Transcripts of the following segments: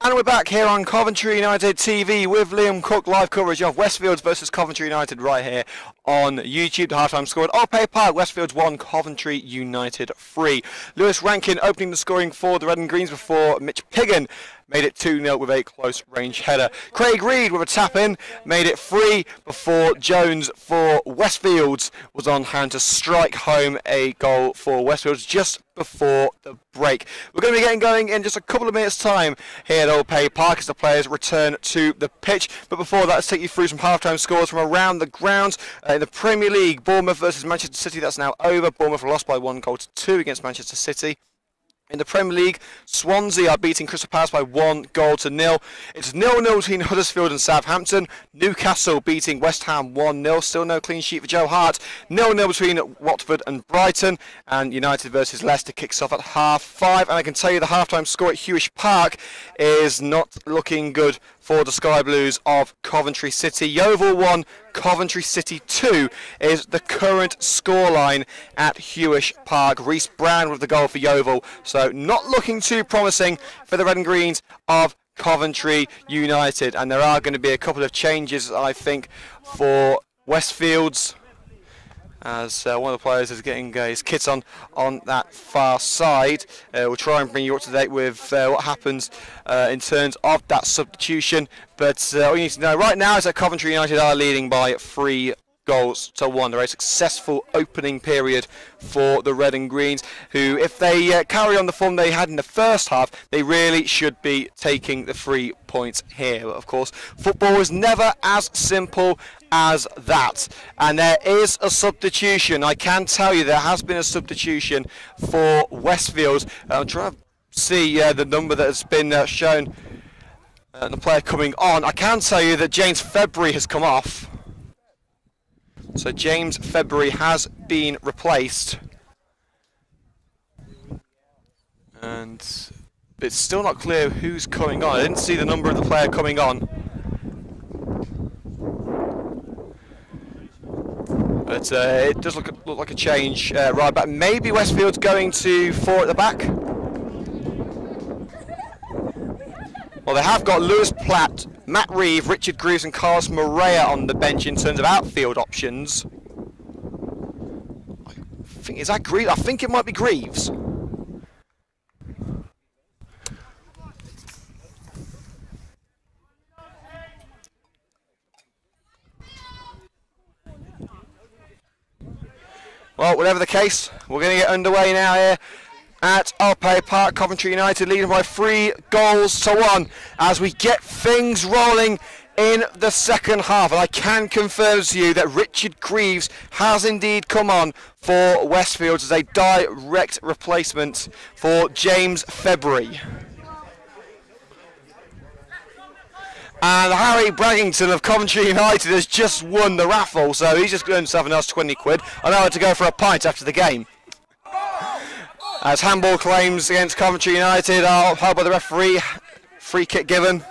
And we're back here on Coventry United TV with Liam Cook, live coverage of Westfields versus Coventry United right here on YouTube. The half-time score at Old Park, Westfields 1, Coventry United 3. Lewis Rankin opening the scoring for the Red and Greens before Mitch Piggin made it 2-0 with a close range header. Craig Reed with a tap-in made it 3 before Jones for Westfields was on hand to strike home a goal for Westfields just before the break. We're going to be getting going in just a couple of minutes' time here at Old Park as the players return to the pitch. But before that, let's take you through some half-time scores from around the grounds. In the Premier League, Bournemouth versus Manchester City, that's now over. Bournemouth lost by 1-2 against Manchester City. In the Premier League, Swansea are beating Crystal Palace by 1-0. It's 0-0 between Huddersfield and Southampton. Newcastle beating West Ham 1-0. Still no clean sheet for Joe Hart. 0-0 between Watford and Brighton. And United versus Leicester kicks off at 5:30. And I can tell you the half-time score at Hewish Park is not looking good for the Sky Blues of Coventry City. Yeovil 1, Coventry City 2 is the current scoreline at Hewish Park. Reece Brown with the goal for Yeovil. So not looking too promising for the Red and Greens of Coventry United. And there are going to be a couple of changes, I think, for Westfields, as one of the players is getting his kit on that far side. We'll try and bring you up to date with what happens in terms of that substitution. But all you need to know right now is that Coventry United are leading by 3-1. A very successful opening period for the Red and Greens, who, if they carry on the form they had in the first half, they really should be taking the 3 points here. But of course, football is never as simple as that, and there is a substitution. I can tell you there has been a substitution for Westfields. I'm trying to see the number that has been shown, the player coming on. I can tell you that James February has come off. So James February has been replaced, and it's still not clear who's coming on. I didn't see the number of the player coming on, but it does look like a change right back. Maybe Westfield's going to 4 at the back. Well, they have got Lewis Platt, Matt Reeve, Richard Greaves and Carlos Morea on the bench in terms of outfield options. Is that Greaves? I think it might be Greaves. Well, whatever the case, we're going to get underway now here at Old Park. Coventry United leading by 3-1 as we get things rolling in the second half. And I can confirm to you that Richard Greaves has indeed come on for Westfields as a direct replacement for James February. And Harry Braggington of Coventry United has just won the raffle, so he's just earned himself a nice 20 quid. I know how to go for a pint after the game. As handball claims against Coventry United are upheld by the referee. Free kick given.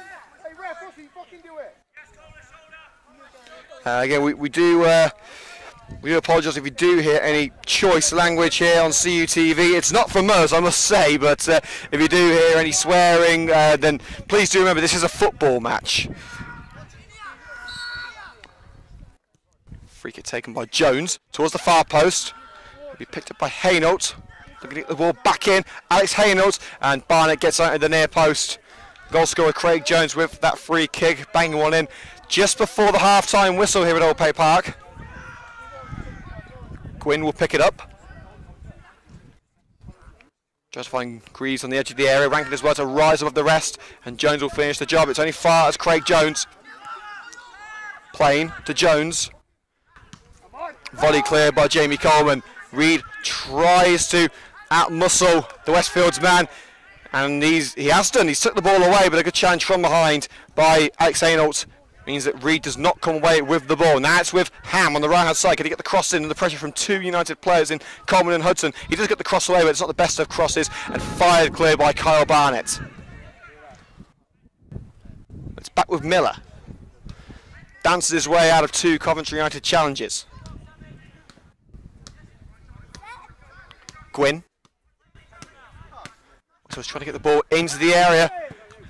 Again, we do apologise if you do hear any choice language here on CUTV. It's not from us, I must say, but if you do hear any swearing, then please do remember this is a football match. Free kick taken by Jones towards the far post. It'll be picked up by Hainault. Looking to get the ball back in. Alex Hainault, and Barnett gets out of the near post. Goal scorer Craig Jones with that free kick, banging one in just before the half-time whistle here at Old Park. Gwynn will pick it up. Tries to find Greaves on the edge of the area. Rankin as well to rise above the rest, and Jones will finish the job. It's only far as Craig Jones. Playing to Jones. Volley cleared by Jamie Coleman. Reed tries to out-muscle the Westfields man, and he has done. He's took the ball away, but a good challenge from behind by Alex Hainault means that Reed does not come away with the ball. Now it's with Ham on the right-hand side. Can he get the cross in, and the pressure from two United players in Coleman and Hudson. He does get the cross away, but it's not the best of crosses, and fired clear by Kyle Barnett. It's back with Miller. Dances his way out of two Coventry United challenges. Gwynn. So he's trying to get the ball into the area,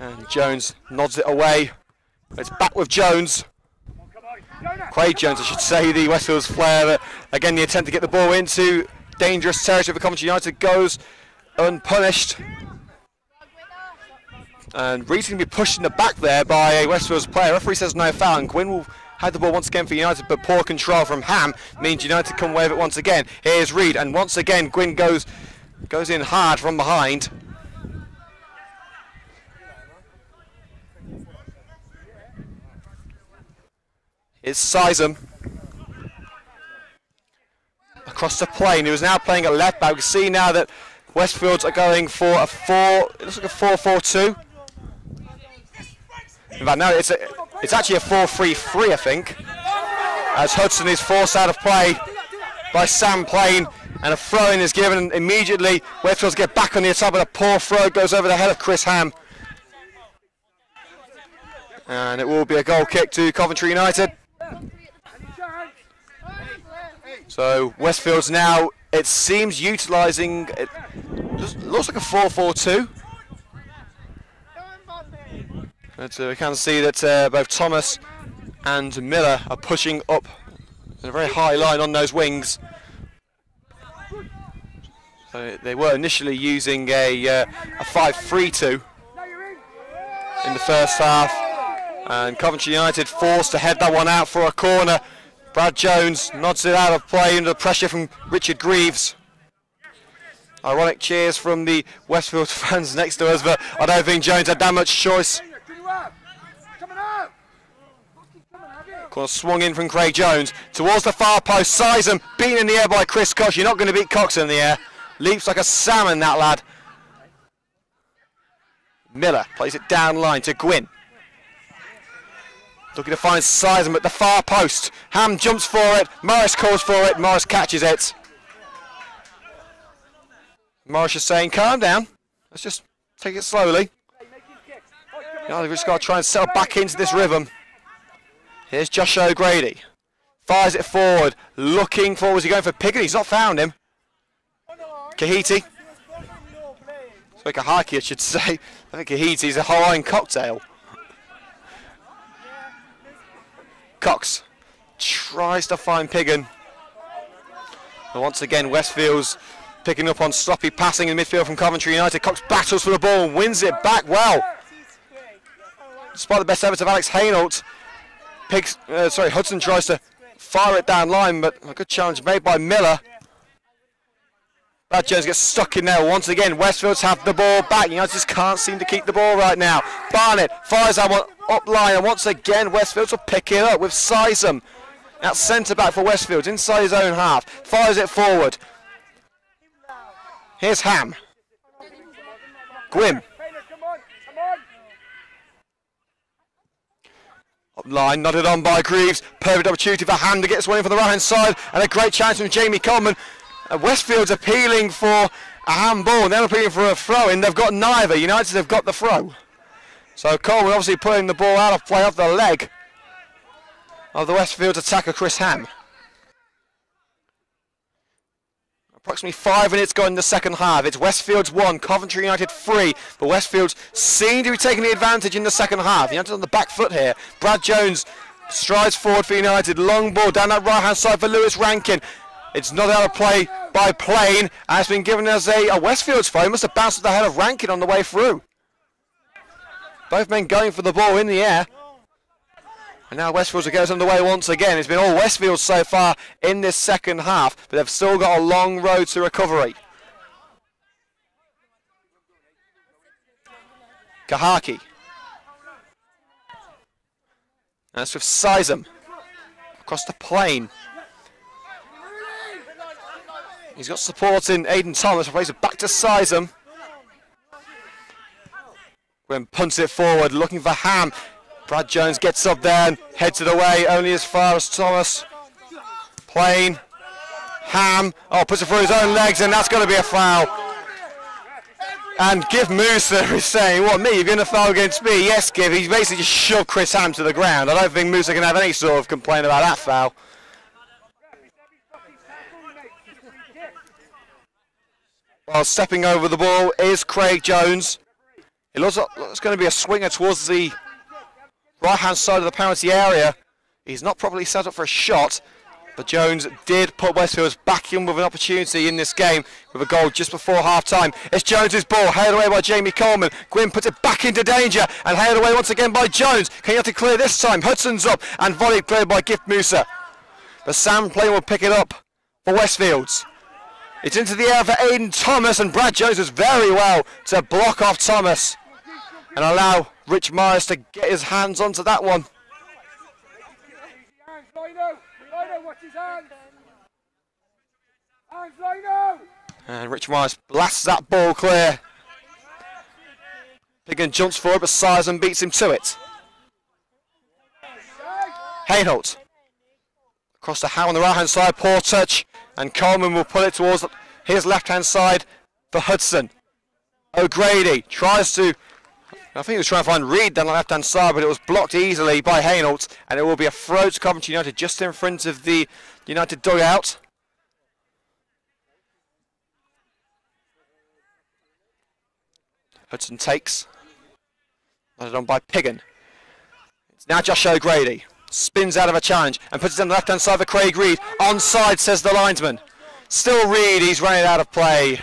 And Jones nods it away. It's back with Jones. Craig Jones, I should say, the Westfields player. Again, the attempt to get the ball into dangerous territory for Coventry United goes unpunished. And Reed's going to be pushed in the back there by a Westfields player. Referee says no foul, and Gwyn will have the ball once again for United, but poor control from Ham means United come away with it once again. Here's Reed, and once again Gwyn goes in hard from behind. It's Sizem across the plane, who is now playing at left back. We can see now that Westfields are going for a it looks like a 4-4-2. In fact, no, it's actually a 4-3-3, I think, as Hudson is forced out of play by Sam Plain, and a throw-in is given immediately. Westfields get back on the attack, but a poor throw goes over the head of Chris Ham. And it will be a goal kick to Coventry United. So Westfields now, it seems, utilising, it looks like a 4-4-2. But we can see that both Thomas and Miller are pushing up in a very high line on those wings. So they were initially using a 5-3-2 in the first half. And Coventry United forced to head that one out for a corner. Brad Jones nods it out of play under pressure from Richard Greaves. Ironic cheers from the Westfield fans next to us, but I don't think Jones had that much choice. Corner swung in from Craig Jones towards the far post. Sizem beaten in the air by Chris Cox. You're not going to beat Cox in the air. Leaps like a salmon, that lad. Miller plays it down line to Gwyn. Looking to find Sizem at the far post. Ham jumps for it. Morris calls for it. Morris catches it. Morris is saying, calm down. Let's just take it slowly. We've just got to try and settle back into this rhythm. Here's Josh O'Grady. Fires it forward. Looking for, was he going for Piggott? He's not found him. Kahiti. Sorry, Kahaki, I should say. I think Kahiti's a Hawaiian cocktail. Cox tries to find Piggott. And once again, Westfields picking up on sloppy passing in midfield from Coventry United. Cox battles for the ball and wins it back well. Despite the best efforts of Alex Hainault, Hudson tries to fire it down line, but a good challenge made by Miller. Brad Jones gets stuck in there once again. Westfields have the ball back. United just can't seem to keep the ball right now. Barnett fires that one up line, and once again Westfields will pick it up with Sizem at centre back for Westfields inside his own half. Fires it forward. Here's Ham. Gwyn. Up line, nodded on by Greaves. Perfect opportunity for Ham to get swinging from the right hand side, and a great chance from Jamie Coleman. Westfield's appealing for a handball, and they're appealing for a throw in. They've got neither. United have got the throw. So Coleman obviously putting the ball out of play off the leg of the Westfields attacker Chris Ham. Approximately 5 minutes gone in the second half. It's Westfields 1, Coventry United 3, but Westfields seem to be taking the advantage in the second half. United on the back foot here. Brad Jones strides forward for United. Long ball down that right hand side for Lewis Rankin. It's not out of play by Plain, and it's been given as a Westfields foul. It must have bounced at the head of Rankin on the way through. Both men going for the ball in the air. And now Westfields will get us underway once again. It's been all Westfields so far in this second half, but they've still got a long road to recovery. Kahaki. That's with Sizem. Across the plane. He's got support in Aidan Thomas. Plays it back to Sizem. When punts it forward, looking for Ham. Brad Jones gets up there and heads it away, only as far as Thomas. Plain. Ham. Oh, puts it through his own legs, and that's going to be a foul. And Giv Musa is saying, what, me? You're going to foul against me? Yes, Giv. He's basically just shoved Chris Ham to the ground. I don't think Musa can have any sort of complaint about that foul. While stepping over the ball is Craig Jones. It looks like it's going to be a swinger towards the right-hand side of the penalty area. He's not properly set up for a shot, but Jones did put Westfields back in with an opportunity in this game with a goal just before half-time. It's Jones's ball, held away by Jamie Coleman. Gwynn puts it back into danger and held away once again by Jones. Can he have to clear this time? Hudson's up and volley cleared by Gift Musa. But Sam Plain will pick it up for Westfields. It's into the air for Aidan Thomas, and Brad Jones does very well to block off Thomas and allow Rich Morris to get his hands onto that one. And Rich Morris blasts that ball clear. Piggin jumps forward, but Sizen beats him to it. Hainholt across the Howe on the right-hand side, poor touch, and Coleman will pull it towards his left-hand side for Hudson. O'Grady tries to, I think he was trying to find Reed down the left-hand side, but it was blocked easily by Hainholt, and it will be a throw to Coventry United just in front of the United dugout. Hudson takes, nodded on by Piggin. It's now Josh O'Grady. Spins out of a challenge and puts it on the left-hand side for Craig Reed. Onside, says the linesman. Still Reed, he's running out of play.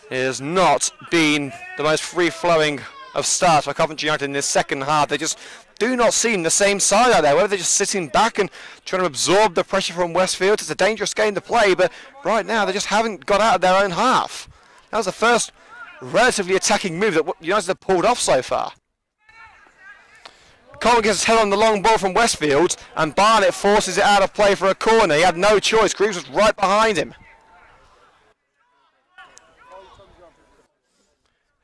It has not been the most free-flowing of starts for Coventry United in this second half. They just do not seem the same side out there. Whether they're just sitting back and trying to absorb the pressure from Westfield. It's a dangerous game to play, but right now they just haven't got out of their own half. That was the first relatively attacking move that United have pulled off so far. Coleman gets his head on the long ball from Westfields, and Barnett forces it out of play for a corner. He had no choice. Greaves was right behind him.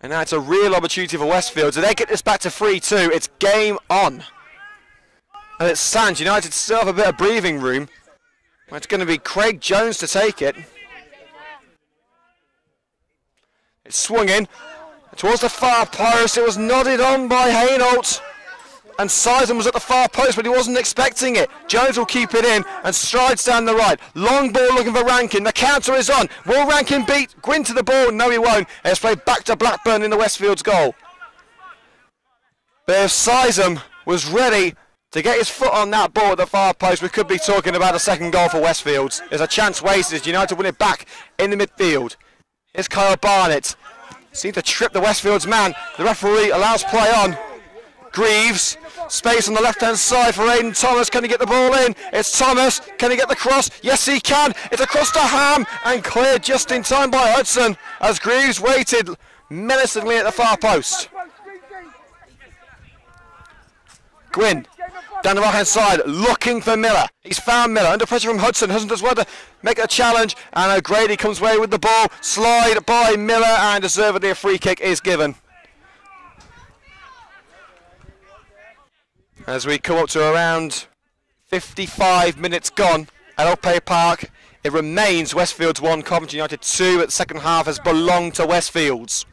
And now it's a real opportunity for Westfields. If they get this back to 3-2, it's game on. And it stands. United still have a bit of breathing room. It's going to be Craig Jones to take it. It's swung in towards the far post. It was nodded on by Hainholt. And Sizen was at the far post, but he wasn't expecting it. Jones will keep it in and strides down the right. Long ball looking for Rankin. The counter is on. Will Rankin beat Gwynn to the ball? No, he won't. It's played back to Blackburn in the Westfields goal. But if Sizen was ready to get his foot on that ball at the far post, we could be talking about a second goal for Westfields. There's a chance wasted. United win it back in the midfield. Here's Kyle Barnett. Seems to trip the Westfields man. The referee allows play on. Greaves, space on the left-hand side for Aidan Thomas. Can he get the ball in? It's Thomas. Can he get the cross? Yes, he can. It's across to Ham and cleared just in time by Hudson as Greaves waited menacingly at the far post. Gwynn, down the right-hand side, looking for Miller. He's found Miller. Under pressure from Hudson. Hudson does well to make a challenge, and O'Grady comes away with the ball. Slide by Miller, and deservedly a free kick is given. As we come up to around 55 minutes gone at Old Park, it remains Westfields 1, Coventry United 2. At the second half has belonged to Westfields.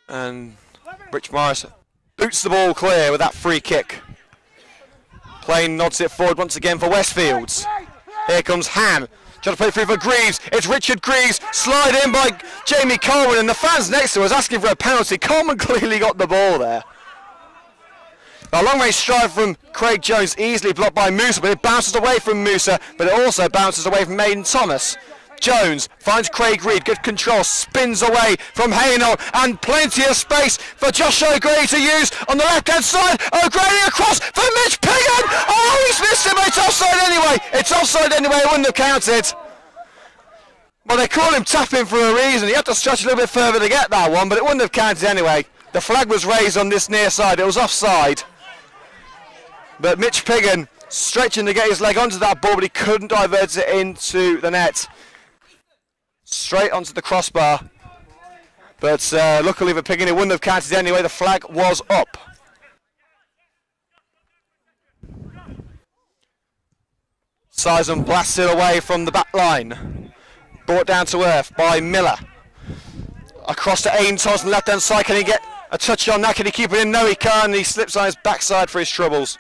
And Rich Morris boots the ball clear with that free kick. Plain nods it forward once again for Westfields. Here comes Ham. Trying to play through for Greaves. It's Richard Greaves. Slide in by Jamie Coleman, and the fans next to us asking for a penalty. Coleman clearly got the ball there. A long range strike from Craig Jones, easily blocked by Musa, but it bounces away from Musa, but it also bounces away from Aidan Thomas. Jones finds Craig Reed, good control, spins away from Hainholt, and plenty of space for Josh O'Grady to use on the left-hand side. O'Grady across for Mitch Piggin. Oh, he's missed it, but it's offside anyway. It's offside anyway, it wouldn't have counted. Well, they call him tapping for a reason. He had to stretch a little bit further to get that one, but it wouldn't have counted anyway. The flag was raised on this near side. It was offside. But Mitch Piggin stretching to get his leg onto that ball, but he couldn't divert it into the net. Straight onto the crossbar. But luckily for Piggin, it wouldn't have counted anyway. The flag was up. Sizen blasts it away from the back line. Brought down to earth by Miller. Across to Aidan Thomas on the left-hand side. Can he get a touch on that? Can he keep it in? No, he can't. He slips on his backside for his troubles.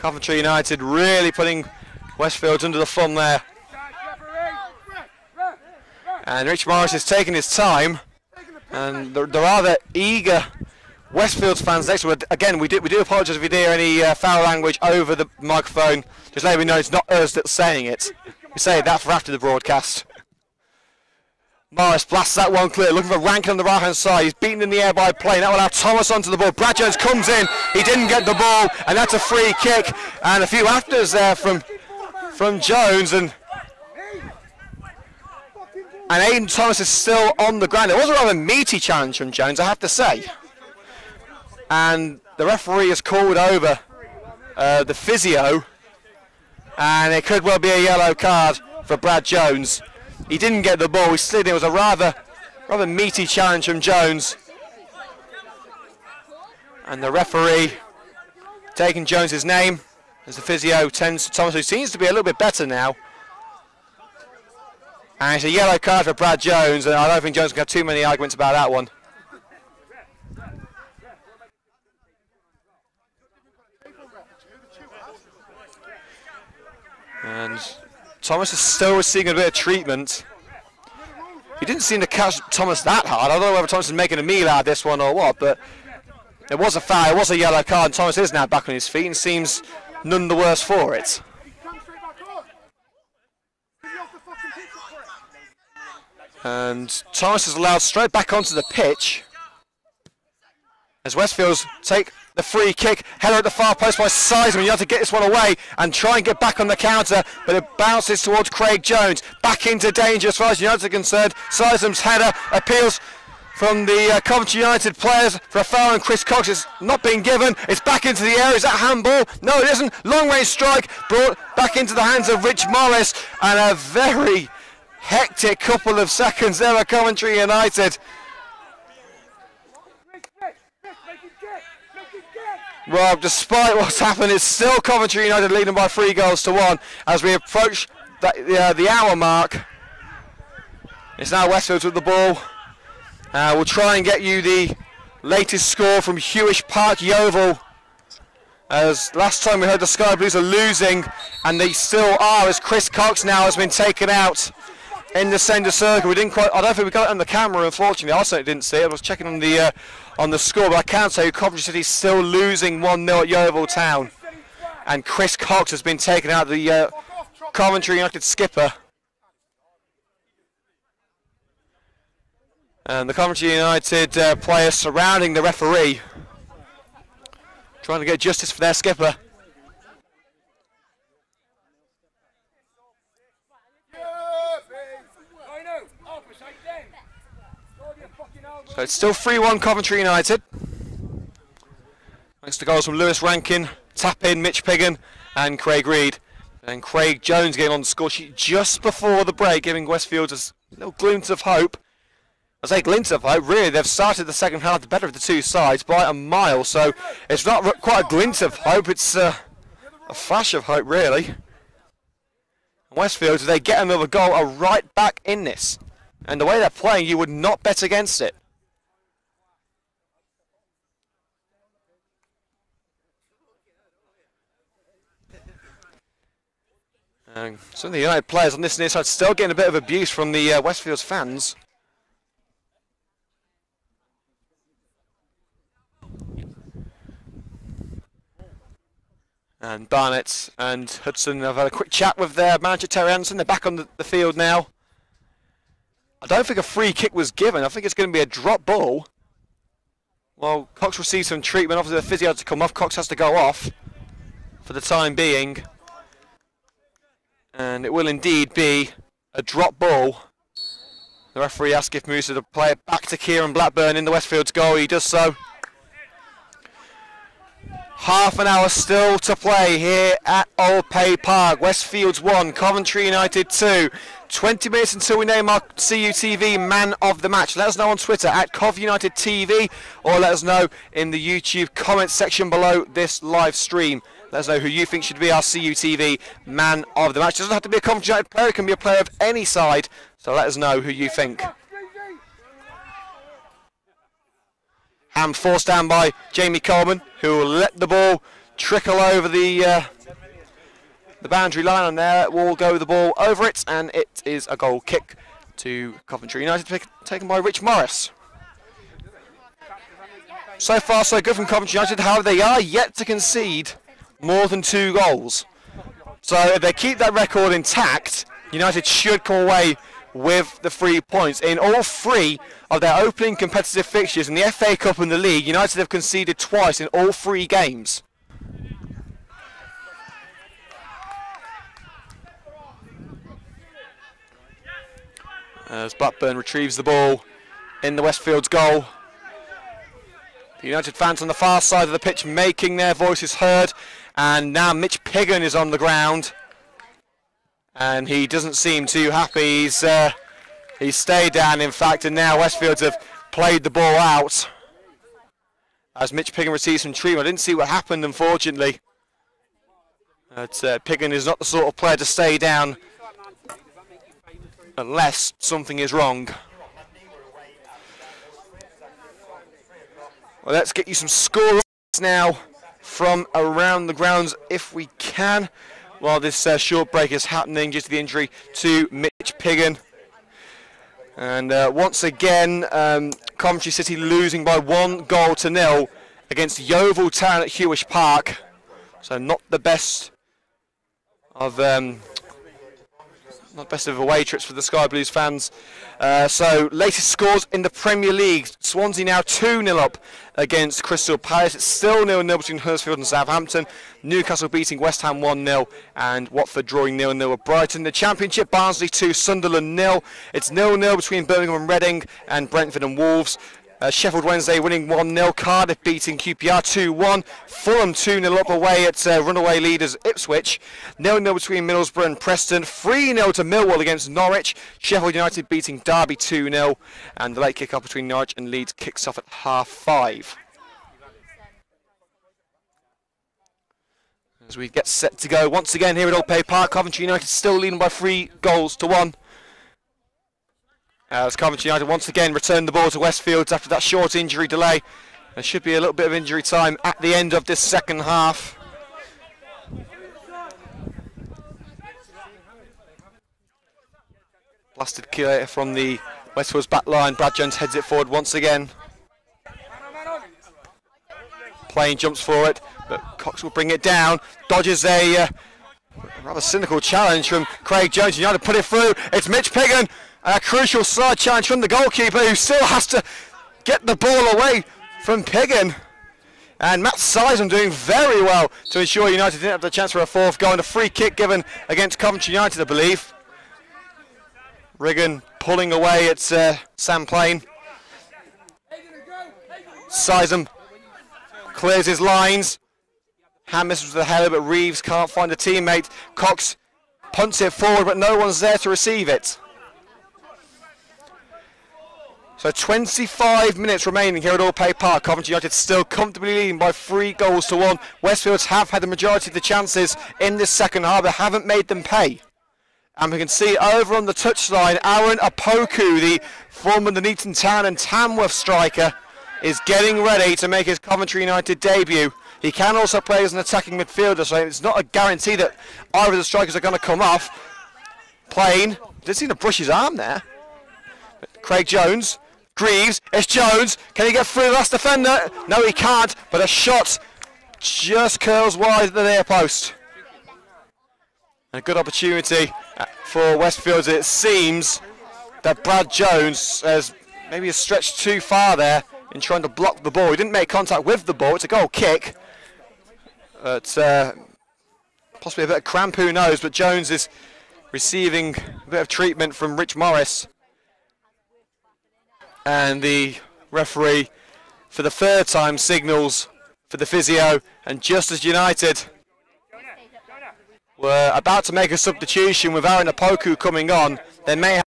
Coventry United really putting Westfields under the thumb there. And Rich Morris is taking his time, and the rather eager Westfields fans next to us. Again, we do apologise if you hear any foul language over the microphone. Just let me know it's not us that's saying it. We say that for after the broadcast. Morris blasts that one clear, looking for Rankin on the right hand side. He's beaten in the air by play. That will allow Thomas onto the ball. Brad Jones comes in. He didn't get the ball, and that's a free kick. And a few afters there from Jones, and Aidan Thomas is still on the ground. It was a rather meaty challenge from Jones, I have to say. And the referee has called over the physio, and it could well be a yellow card for Brad Jones. He didn't get the ball. He slid. It was a rather meaty challenge from Jones. And the referee taking Jones's name as the physio tends to Thomas, who seems to be a little bit better now. And it's a yellow card for Brad Jones, and I don't think Jones can have too many arguments about that one. And Thomas is still receiving a bit of treatment. He didn't seem to catch Thomas that hard. I don't know whether Thomas is making a meal out of this one or what, but it was a foul, it was a yellow card, and Thomas is now back on his feet and seems none the worse for it. And Thomas is allowed straight back onto the pitch as Westfields take the free kick. Header at the far post by Seisman. You have to get this one away and try and get back on the counter, but it bounces towards Craig Jones. Back into danger as far as United are concerned. Seisman's header appeals from the Coventry United players for a foul, and Chris Cox is not being given. It's back into the air. Is that handball? No, it isn't. Long range strike brought back into the hands of Rich Morris, and a very hectic couple of seconds there at Coventry United. Well, despite what's happened, it's still Coventry United leading by 3-1 as we approach the hour mark. It's now Westfields with the ball. We'll try and get you the latest score from Hewish Park Yeovil, as last time we heard the Sky Blues are losing, and they still are, as Chris Cox now has been taken out in the centre circle. I don't think we got it on the camera, unfortunately. I certainly didn't see it. I was checking on the score, but I can tell you Coventry City is still losing 1-0 at Yeovil Town, and Chris Cox has been taken out, the Coventry United skipper. And the Coventry United players surrounding the referee, trying to get justice for their skipper. So it's still 3-1 Coventry United. Thanks to goals from Lewis Rankin, tap-in Mitch Piggin and Craig Reed. And Craig Jones getting on the score sheet just before the break, giving Westfields a little glimpse of hope. I say glimpse of hope, really. They've started the second half the better of the two sides by a mile, so it's not quite a glimpse of hope, it's a flash of hope, really. And Westfields, if they get another goal, are right back in this. And the way they're playing, you would not bet against it. Some of the United players on this near side still getting a bit of abuse from the Westfields fans. And Barnett and Hudson have had a quick chat with their manager Terry Anderson. They're back on the field now. I don't think a free kick was given. I think it's going to be a drop ball. Well, Cox receives some treatment. Obviously the physio has to come off. Cox has to go off for the time being. And it will indeed be a drop ball. The referee asks if Musa to play it back to Kieran Blackburn in the Westfields goal. He does so. Half an hour still to play here at Old Pay Park. Westfields 1, Coventry United 2. 20 minutes until we name our CUTV Man of the Match. Let us know on Twitter at CovUnitedTV, or let us know in the YouTube comments section below this live stream. Let us know who you think should be our CUTV Man of the Match. It doesn't have to be a Coventry United player, it can be a player of any side. So let us know who you think. Hand forced down by Jamie Coleman, who will let the ball trickle over the the boundary line, and there will go the ball over it, and it is a goal kick to Coventry United, taken by Rich Morris. So far so good from Coventry United, however they are yet to concede more than 2 goals. So if they keep that record intact, United should come away with the 3 points. In all 3 of their opening competitive fixtures in the FA Cup and the League, United have conceded twice in all 3 games. As Blackburn retrieves the ball in the Westfields goal. The United fans on the far side of the pitch making their voices heard, and now Mitch Piggin is on the ground, and he doesn't seem too happy. He's stayed down, in fact, and now Westfields have played the ball out as Mitch Piggin receives some treatment. I didn't see what happened, unfortunately. But Piggin is not the sort of player to stay down unless something is wrong. Well, let's get you some score now from around the grounds if we can, while this short break is happening due to the injury to Mitch Piggin. And once again, Coventry City losing by 1-0 against Yeovil Town at Hewish Park. So not the best of away trips for the Sky Blues fans. So latest scores in the Premier League: Swansea now 2-0 up against Crystal Palace. It's still 0-0 between Huddersfield and Southampton. Newcastle beating West Ham 1-0 and Watford drawing 0-0 with Brighton. The Championship: Barnsley 2, Sunderland 0. It's 0-0 between Birmingham and Reading and Brentford and Wolves. Sheffield Wednesday winning 1-0, Cardiff beating QPR 2-1, Fulham 2-0 up away at runaway leaders Ipswich, 0-0 between Middlesbrough and Preston, 3-0 to Millwall against Norwich, Sheffield United beating Derby 2-0, and the late kick-off between Norwich and Leeds kicks off at 5:30. As we get set to go once again here at Old Bay Park, Coventry United still leading by 3-1. As Coventry United once again return the ball to Westfields after that short injury delay. There should be a little bit of injury time at the end of this second half. Blasted clear from the Westfields back line. Brad Jones heads it forward once again. Playing jumps for it, but Cox will bring it down. Dodges a rather cynical challenge from Craig Jones. United put it through. It's Mitch Piggin. A crucial side challenge from the goalkeeper, who still has to get the ball away from Piggin. And Matt Sizem doing very well to ensure United didn't have the chance for a 4th goal, and a free kick given against Coventry United, I believe. Riggin pulling away at Sam Plain. Sizem clears his lines. Hand misses the header, but Reeves can't find a teammate. Cox punts it forward, but no one's there to receive it. So 25 minutes remaining here at All Pay Park. Coventry United still comfortably leading by 3-1. Westfields have had the majority of the chances in this second half, but haven't made them pay. And we can see over on the touchline, Aaron Apoku, the former Nuneaton Town and Tamworth striker, is getting ready to make his Coventry United debut. He can also play as an attacking midfielder, so it's not a guarantee that either of the strikers are going to come off. Plain, didn't seem to brush his arm there. But Craig Jones. Greaves, it's Jones, can he get through the last defender? No, he can't, but a shot just curls wide at the near post. A good opportunity for Westfields. It seems that Brad Jones has maybe stretched too far there in trying to block the ball. He didn't make contact with the ball. It's a goal kick. But possibly a bit of cramp, who knows, but Jones is receiving a bit of treatment from Rich Morris. And the referee, for the 3rd time, signals for the physio. And just as United were about to make a substitution with Aaron Apoku coming on, they may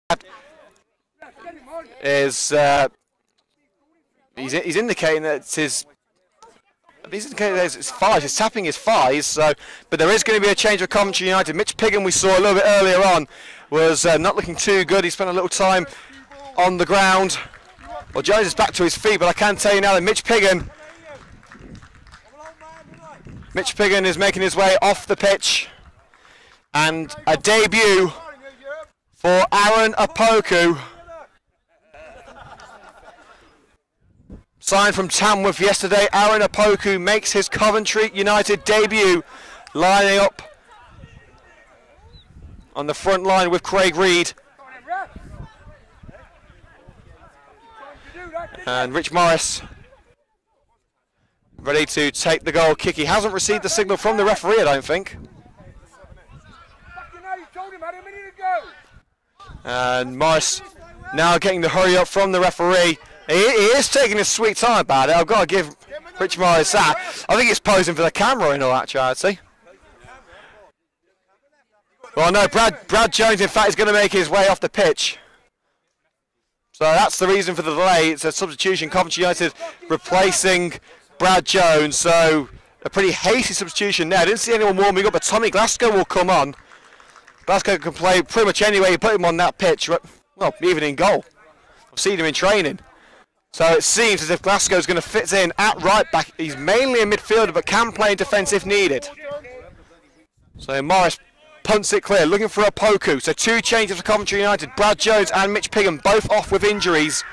have he's indicating that he's indicating that it's thighs. He's tapping his thighs. So, but there is going to be a change with Coventry United. Mitch Piggin, we saw a little bit earlier on, was not looking too good. He spent a little time on the ground. Well, Jones is back to his feet, but I can tell you now that Mitch Piggin Mitch Piggin is making his way off the pitch. And a debut for Aaron Opoku. Signed from Tamworth yesterday, Aaron Opoku makes his Coventry United debut, lining up on the front line with Craig Reed. And Rich Morris ready to take the goal kick. He hasn't received the signal from the referee, I don't think. And Morris now getting the hurry up from the referee. He is taking his sweet time about it. I've got to give Rich Morris that. I think he's posing for the camera in all actuality. Well, no, Brad Jones, in fact, is going to make his way off the pitch. So that's the reason for the delay. It's a substitution. Coventry United replacing Brad Jones. So a pretty hasty substitution there. I didn't see anyone warming up, but Tommy Glasgow will come on. Glasgow can play pretty much any way you put him on that pitch. Well, even in goal. I've seen him in training. So it seems as if Glasgow's going to fit in at right back. He's mainly a midfielder, but can play in defence if needed. So Morris punts it clear, looking for Opoku. So two changes for Coventry United. Brad Jones and Mitch Piggin both off with injuries.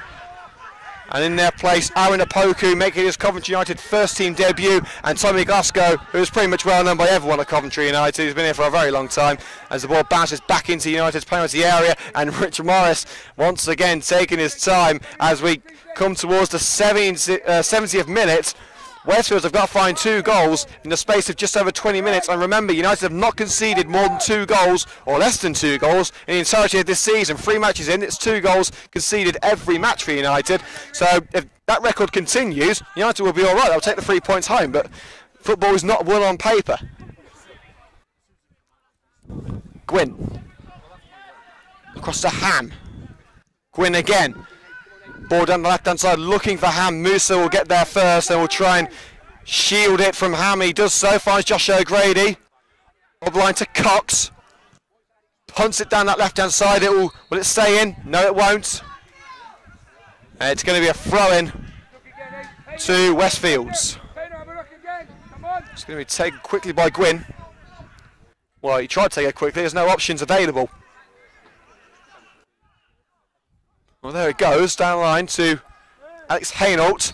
And in their place, Aaron Opoku making his Coventry United first team debut, and Tommy Glasgow, who is pretty much well known by everyone at Coventry United, who's been here for a very long time, as the ball bounces back into United's penalty area, and Rich Morris once again taking his time as we come towards the 70th minute. Westfields have got to find 2 goals in the space of just over 20 minutes, and remember, United have not conceded more than 2 goals, or less than 2 goals, in the entirety of this season. 3 matches in, it's 2 goals conceded every match for United. So if that record continues, United will be alright, they'll take the 3 points home, but football is not won on paper. Gwynn. Across to Ham. Gwynn again. Ball down the left-hand side, looking for Ham. Musa will get there first and will try and shield it from Ham. He does so, finds Josh O'Grady. Up line to Cox. Punts it down that left-hand side. Will it stay in? No, it won't. And it's going to be a throw-in to Westfields. It's going to be taken quickly by Gwynn. Well, he tried to take it quickly. There's no options available. Well, there it goes, down the line to Alex Hainault,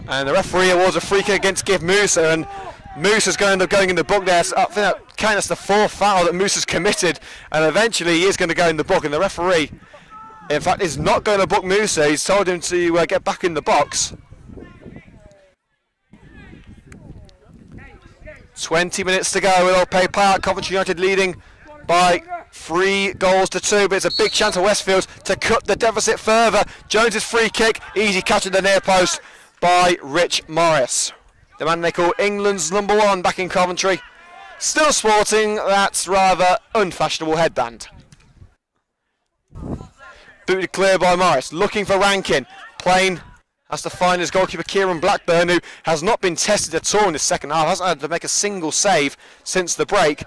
and the referee awards a free kick against Give Musa, and Musa's going to end up going in the book there. So I think that counts the 4th foul that Musa's committed, and eventually he is going to go in the book, and the referee, in fact, is not going to book Musa. He's told him to get back in the box. 20 minutes to go with Old Pay Park. Coventry United leading by 3 goals to 2, but it's a big chance for Westfields to cut the deficit further. Jones's free kick, easy catch at the near post by Rich Morris. The man they call England's #1 back in Coventry, still sporting that rather unfashionable headband. Booted clear by Morris, looking for Rankin. Plain has to find his goalkeeper Kieran Blackburn, who has not been tested at all in the second half, hasn't had to make a single save since the break.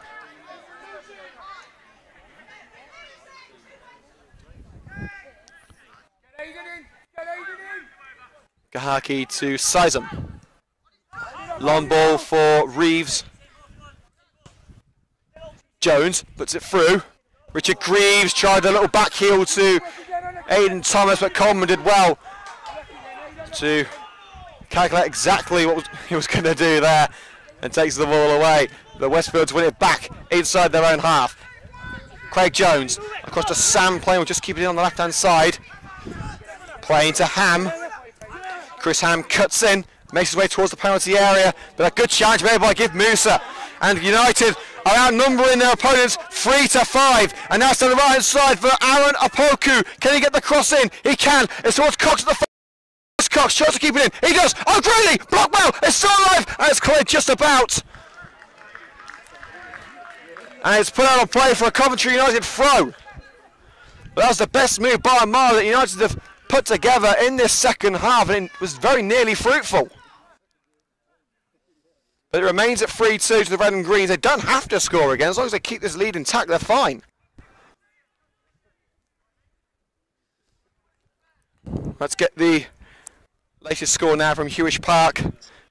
Gahaki to Sizem. Long ball for Reeves. Jones puts it through. Richard Greaves tried a little back heel to Aidan Thomas, but Coleman did well to calculate exactly what he was going to do there and takes the ball away. The Westfields win it back inside their own half. Craig Jones across to Sam Plain, will just keep it in on the left hand side. Playing to Ham. Chris Ham cuts in, makes his way towards the penalty area, but a good challenge made by Give Musa. And United are outnumbering their opponents 3-5. And now it's to the right hand side for Aaron Opoku. Can he get the cross in? He can. It's towards Cox at the first. Cox tries to keep it in. He does. O'Grady, block well. It's still alive. And it's cleared just about. And it's put out a play for a Coventry United throw. But that was the best move by a mile that United have put together in this second half, and it was very nearly fruitful. But it remains at 3-2 to the Red and Greens. They don't have to score again. As long as they keep this lead intact, they're fine. Let's get the latest score now from Hewish Park.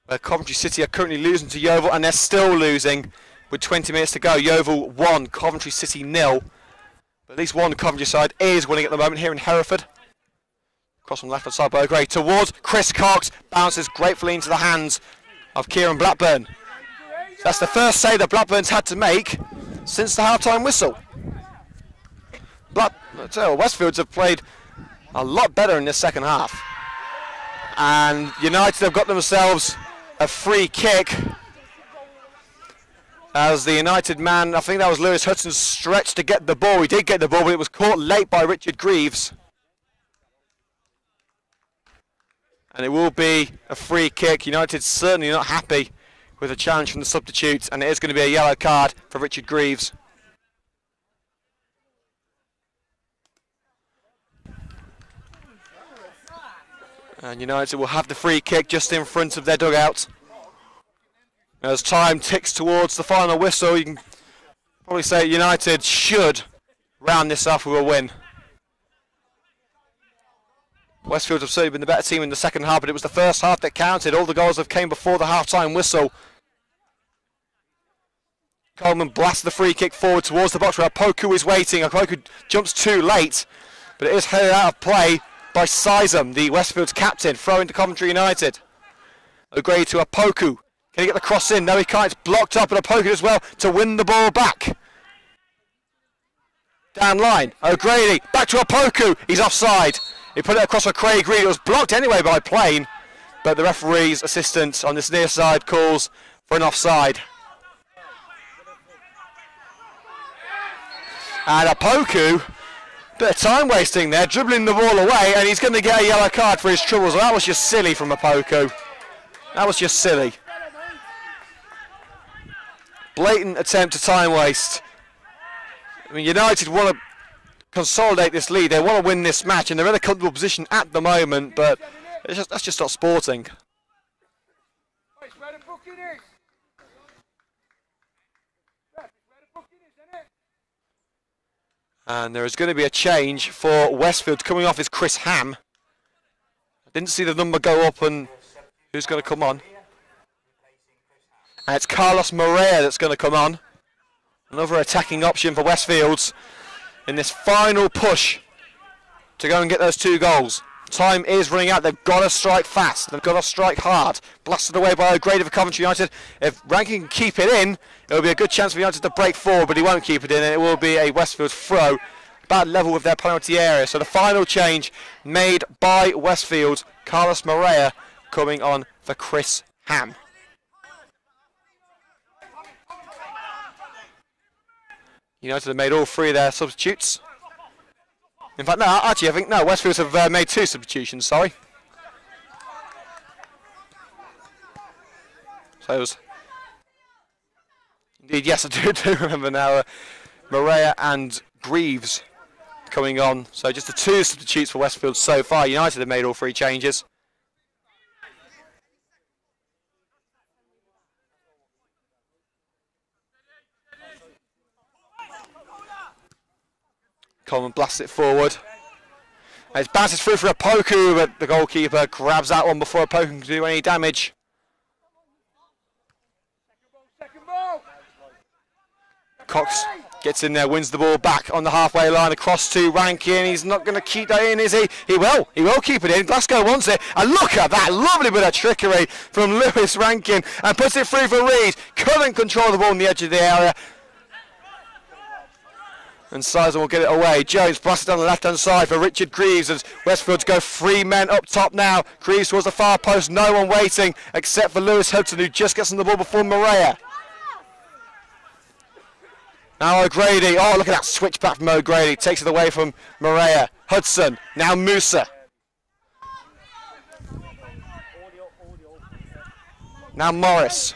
Coventry City are currently losing to Yeovil, and they're still losing with 20 minutes to go. Yeovil 1, Coventry City 0. But at least one Coventry side is winning at the moment here in Hereford. Cross from the left-hand side by O'Grady towards Chris Cox. Bounces gratefully into the hands of Kieran Blackburn. So that's the first save that Blackburn's had to make since the half-time whistle. Westfields have played a lot better in this second half. And United have got themselves a free kick. As the United man, I think that was Lewis Hudson, stretched to get the ball. He did get the ball, but it was caught late by Richard Greaves. And it will be a free kick. United certainly not happy with a challenge from the substitutes, and it is going to be a yellow card for Richard Greaves. And United will have the free kick just in front of their dugout. As time ticks towards the final whistle, you can probably say United should round this off with a win. Westfields have certainly been the better team in the second half, but it was the first half that counted. All the goals have came before the half-time whistle. Coleman blasts the free kick forward towards the box where Opoku is waiting. Opoku jumps too late, but it is headed out of play by Sizem, the Westfields captain, throwing to Coventry United. O'Grady to Opoku. Can he get the cross in? No, he can't. It's blocked up, and Opoku as well to win the ball back. Down line, O'Grady, back to Opoku. He's offside. He put it across for Craig Reed. It was blocked anyway by Plain, but the referee's assistant on this near side calls for an offside. And Opoku, bit of time wasting there, dribbling the ball away, and he's going to get a yellow card for his troubles. Well, that was just silly from Opoku. That was just silly. Blatant attempt to time waste. I mean, United want to consolidate this lead. They want to win this match, and they're in a comfortable position at the moment, but that's just not sporting. And there is going to be a change for Westfield. Coming off is Chris Ham. I didn't see the number go up, and who's going to come on? And it's Carlos Morea that's going to come on. Another attacking option for Westfields in this final push to go and get those 2 goals. Time is running out. They've got to strike fast. They've got to strike hard. Blasted away by O'Grady for Coventry United. If Rankin can keep it in, it will be a good chance for United to break forward, but he won't keep it in, and it will be a Westfield throw about level with their penalty area. So the final change made by Westfield. Carlos Morea coming on for Chris Ham. United have made all 3 of their substitutes. In fact, no, actually, I think, no, Westfields have made 2 substitutions, sorry. So it was... Indeed, yes, I do remember now. Morea and Greaves coming on. So just the 2 substitutes for Westfield so far. United have made all 3 changes. Coleman blasts it forward. And it bounces through for Opoku, but the goalkeeper grabs that one before Opoku can do any damage. Cox gets in there, wins the ball back on the halfway line, across to Rankin. He's not going to keep that in, is he? He will keep it in. Glasgow wants it, and look at that lovely bit of trickery from Lewis Rankin, and puts it through for Reed. Couldn't control the ball on the edge of the area, and Sizem will get it away. Jones blasted down the left-hand side for Richard Greaves as Westfields go 3 men up top now. Greaves towards the far post, no one waiting except for Lewis Hudson, who just gets on the ball before Morea. Now O'Grady, oh look at that switch back from O'Grady, takes it away from Morea. Hudson, now Musa. Now Morris.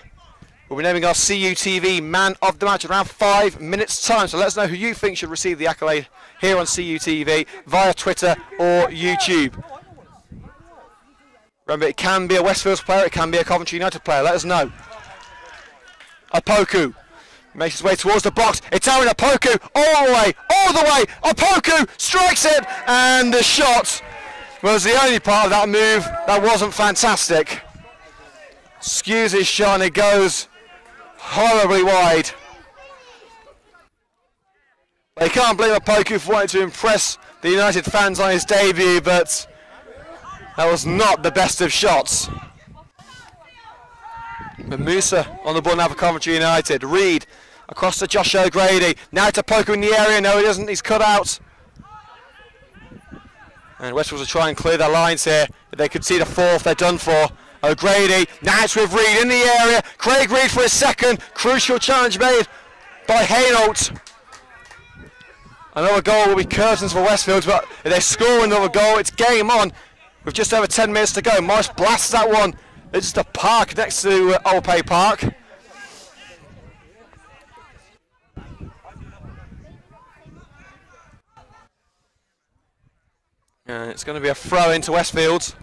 We'll be naming our CUTV Man of the Match in around 5 minutes time, so let us know who you think should receive the accolade here on CUTV via Twitter or YouTube. Remember, it can be a Westfields player, it can be a Coventry United player, let us know. Opoku makes his way towards the box. It's Aaron Opoku all the way. Opoku strikes it, and the shot was the only part of that move that wasn't fantastic. Skews his shot and it goes horribly wide. They can't blame Opoku for wanting to impress the United fans on his debut, but that was not the best of shots. But Musa on the ball now for Coventry United. Reed across to Josh O'Grady. Now to Opoku in the area. No, he doesn't. He's cut out. And Westfields will try and clear their lines here. If they could see the fourth, they're done for. O'Grady. Now it's with Reed in the area. Craig Reed for his second. Crucial challenge made by Hainault. Another goal will be curtains for Westfields, but if they score another goal, it's game on. With just over 10 minutes to go. Morris blasts that one. It's the park next to Old Pay Park. And it's going to be a throw into Westfields.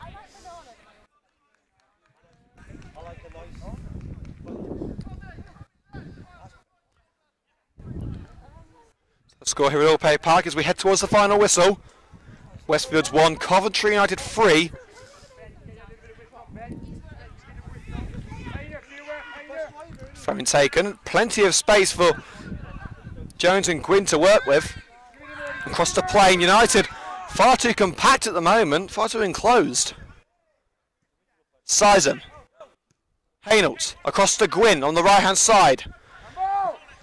The score here at Old Pay Park as we head towards the final whistle. Westfields 1, Coventry United 3. Throwing taken, plenty of space for Jones and Gwynn to work with. Across the plane, United far too compact at the moment, far too enclosed. Sizen. Hainault across to Gwynn on the right hand side.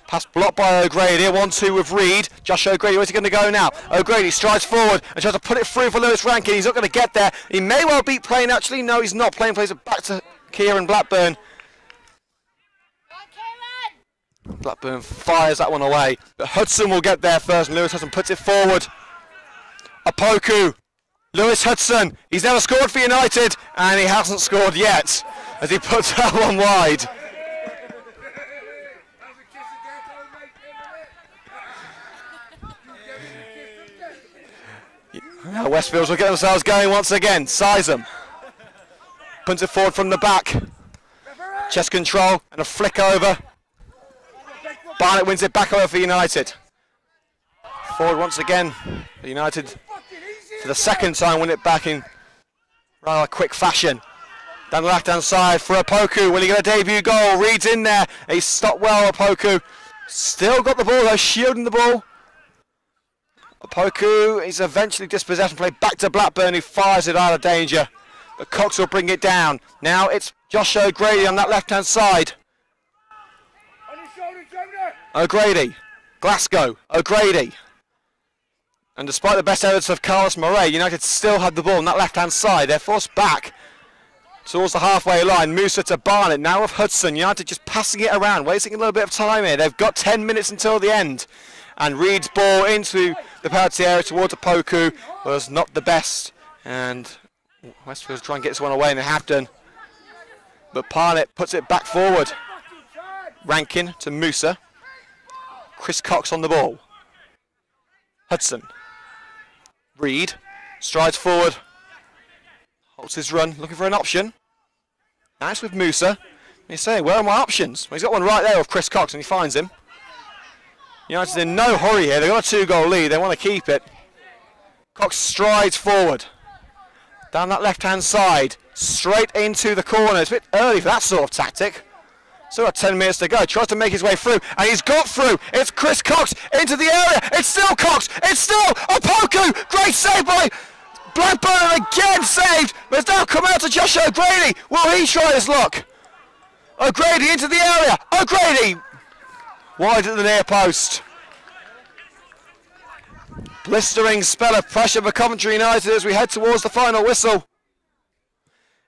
Pass blocked by O'Grady, 1-2 with Reed. Josh O'Grady, where's he going to go now? O'Grady strides forward and tries to put it through for Lewis Rankin. He's not going to get there. He may well beat Plain actually. No, he's not. Plain plays it back to Kieran Blackburn. Blackburn fires that one away. But Hudson will get there first and Lewis Hudson puts it forward. Opoku. Lewis Hudson. He's never scored for United and he hasn't scored yet as he puts that one wide. Now Westfields will get themselves going once again. Sizen punts it forward from the back. Chest control and a flick over. Barnett wins it back over for United. Forward once again. United for the second time win it back in rather quick fashion. Down the left hand side for Opoku. Will he get a debut goal? Reed's in there. He's stopped well, Opoku. Still got the ball though, shielding the ball. Opoku is eventually dispossessed and played back to Blackburn who fires it out of danger. But Cox will bring it down. Now it's Josh O'Grady on that left hand side. O'Grady, Glasgow, O'Grady. And despite the best efforts of Carlos Murray, United still had the ball on that left hand side. They're forced back towards the halfway line. Musa to Barnett, now with Hudson. United just passing it around, wasting a little bit of time here. They've got 10 minutes until the end. And Reed's ball into the penalty area towards Opoku was not the best. And Westfields try and get this one away and they have done. But Barnett puts it back forward. Rankin to Musa. Chris Cox on the ball. Hudson. Reed strides forward. Halts his run, looking for an option. Nice with Musa. He's saying, where are my options? Well, he's got one right there with Chris Cox and he finds him. United in no hurry here. They've got a 2-goal lead. They want to keep it. Cox strides forward. Down that left-hand side. Straight into the corner. It's a bit early for that sort of tactic. Still got 10 minutes to go. Tries to make his way through. And he's got through. It's Chris Cox into the area. It's still Cox. It's still Opoku. Great save by Blackburn again saved. But it's now come out to Josh O'Grady. Will he try his luck? O'Grady into the area. O'Grady. Wide at the near post. Blistering spell of pressure for Coventry United as we head towards the final whistle.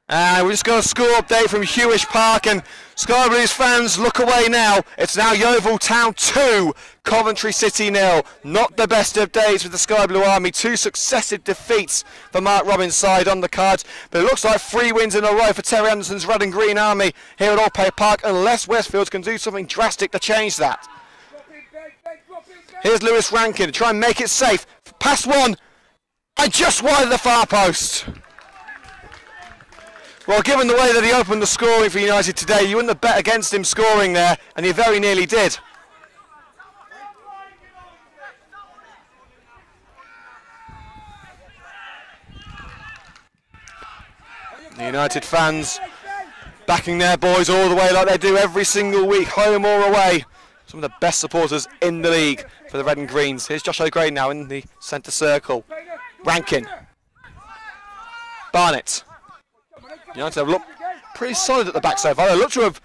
And we just got a score update from Hewish Park and Sky Blues fans look away now. It's now Yeovil Town 2, Coventry City 0. Not the best of days with the Sky Blue Army. 2 successive defeats for Mark Robbins' side on the cards. But it looks like 3 wins in a row for Terry Anderson's Red and Green Army here at Old Pay Park unless Westfields can do something drastic to change that. Here's Lewis Rankin to try and make it safe. Past one and just wide of the far post. Well, given the way that he opened the scoring for United today, you wouldn't have bet against him scoring there, and he very nearly did. The United fans backing their boys all the way like they do every single week, home or away. Some of the best supporters in the league for the Red and Greens. Here's Josh O'Grady now in the centre circle. Rankin. Barnett. United have looked pretty solid at the back so far. They look to have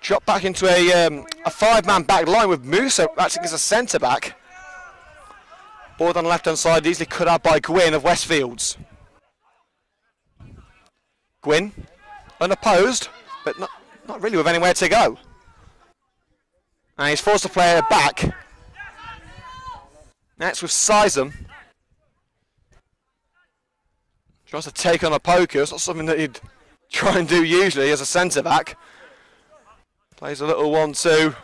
dropped back into a five-man back line with Musa acting as a centre back. Ball on the left-hand side, easily cut out by Gwynn of Westfields. Gwynn, unopposed, but not really with anywhere to go. And he's forced to play it back. That's with Sizem. Tries to take on a poker. It's not something that he'd try and do usually as a centre-back. Plays a little 1-2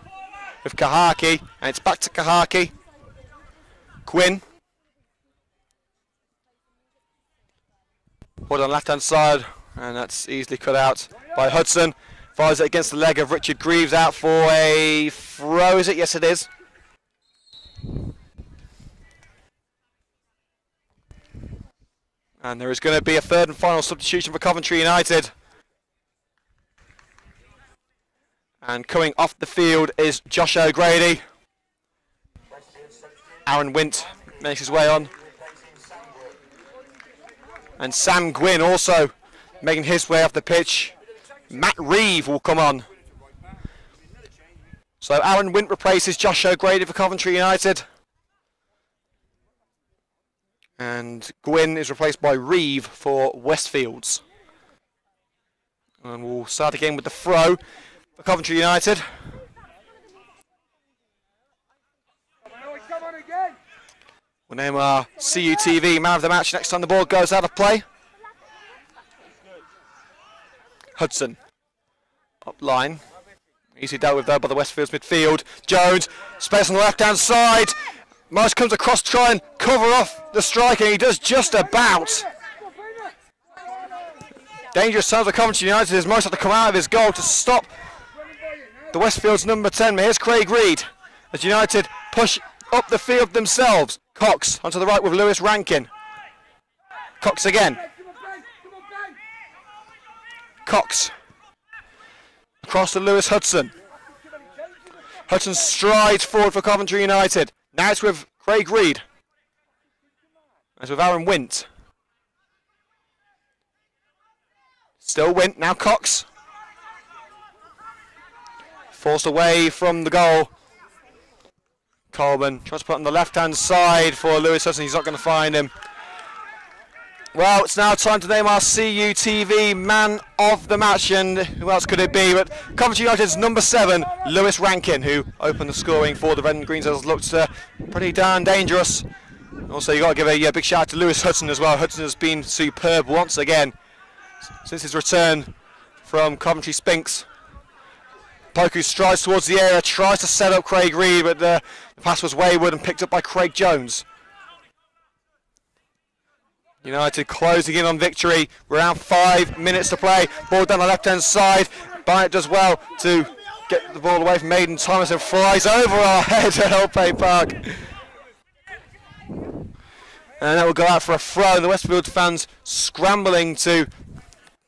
with Kahaki, and it's back to Kahaki. Quinn. Ball on the left-hand side, and that's easily cut out by Hudson. Fires it against the leg of Richard Greaves, out for a throw, is it? Yes, it is. And there is going to be a third and final substitution for Coventry United. And coming off the field is Josh O'Grady. Aaron Wint makes his way on. And Sam Gwynn also making his way off the pitch. Matt Reeve will come on. So Aaron Wint replaces Josh O'Grady for Coventry United. And Gwynn is replaced by Reeve for Westfields. And we'll start again with the throw for Coventry United. We'll name our CUTV man of the match next time the ball goes out of play. Hudson. Up line. Easily dealt with though by the Westfields midfield. Jones, space on the left-hand side. Morris comes across to try and cover off the striker. He does just about. Dangerous times for Coventry United as Morris had to come out of his goal to stop the Westfields number 10. But here's Craig Reed as United push up the field themselves. Cox onto the right with Lewis Rankin. Cox again. Cox. Across to Lewis Hudson. Hudson strides forward for Coventry United. Now it's with Craig Reed. It's with Aaron Wint. Still Wint, now Cox. Forced away from the goal. Coleman tries to put on the left-hand side for Lewis Hudson. He's not going to find him. Well, it's now time to name our CUTV man of the match, and who else could it be but Coventry United's number 7, Lewis Rankin, who opened the scoring for the Red and Greens. Has looked pretty darn dangerous. Also, you've got to give a big shout out to Lewis Hudson as well. Hudson has been superb once again since his return from Coventry Spinks. Poku strides towards the area, tries to set up Craig Reed, but the pass was wayward and picked up by Craig Jones. United closing in on victory. We're around 5 minutes to play. Ball down the left-hand side. Barnett does well to get the ball away from Maiden Thomas and flies over our head at Alpay Park. And that will go out for a throw. The Westfield fans scrambling to